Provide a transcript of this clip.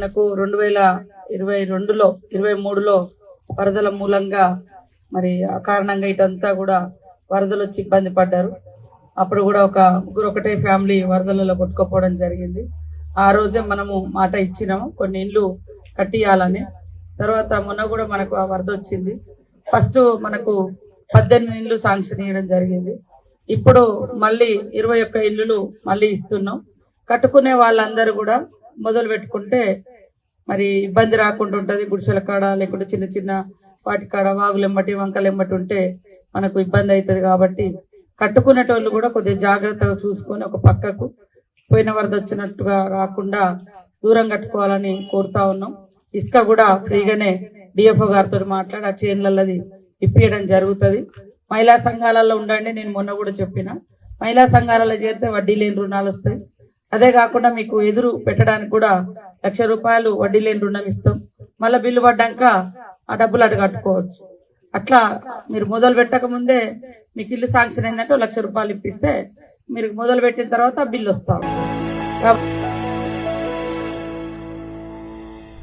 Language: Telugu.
మనకు 2022లో 23లో వరదల మూలంగా మరి కారణంగా ఇటంతా కూడా వరదలు వచ్చి ఇబ్బంది పడ్డారు. అప్పుడు కూడా ఒక ముగ్గురు ఒకటే ఫ్యామిలీ వరదలలో కొట్టుకుపోవడం జరిగింది. ఆ రోజే మనము మాట ఇచ్చినాము కొన్ని ఇండ్లు కట్టియాలని. తర్వాత మొన్న కూడా మనకు ఆ వరద వచ్చింది. ఫస్ట్ మనకు 18 ఇండ్లు శాంక్షన్ చేయడం జరిగింది. ఇప్పుడు మళ్ళీ 21 ఇల్లులు మళ్ళీ ఇస్తున్నాం. కట్టుకునే వాళ్ళందరూ కూడా మొదలు పెట్టుకుంటే మరి ఇబ్బంది రాకుండా ఉంటది. గుడిసెల కాడ లేకుంటే చిన్న చిన్న వాటి కాడ వాగులెమ్మటి వంకలెమ్మటి ఉంటే మనకు ఇబ్బంది అవుతుంది. కాబట్టి కట్టుకునేటోళ్ళు కూడా కొద్దిగా జాగ్రత్తగా చూసుకొని ఒక పక్కకు పోయిన వరద వచ్చినట్టుగా కాకుండా దూరం కట్టుకోవాలని కోరుతా ఉన్నాం. ఇసుక కూడా ఫ్రీగానే డిఎఫ్ఓ గారితో మాట్లాడి ఆ చేన్లది ఇప్పియడం జరుగుతుంది. మహిళా సంఘాలలో ఉండండి. నేను మొన్న కూడా చెప్పిన మహిళా సంఘాలలో చేరితే వడ్డీ లేని రుణాలు వస్తాయి. అదే కాకుండా మీకు ఎదురు పెట్టడానికి కూడా ₹1,00,000 వడ్డీ లేని రుణం ఇస్తాం. మళ్ళీ బిల్లు పడ్డాక ఆ డబ్బులు అటు కట్టుకోవచ్చు. అట్లా మీరు మొదలు పెట్టక ముందే మీకు ఇల్లు శాంక్షన్ అయిందంటే ₹1,00,000 ఇప్పిస్తే మీరు మొదలు పెట్టిన తర్వాత బిల్లు వస్తా ఉంటుంది.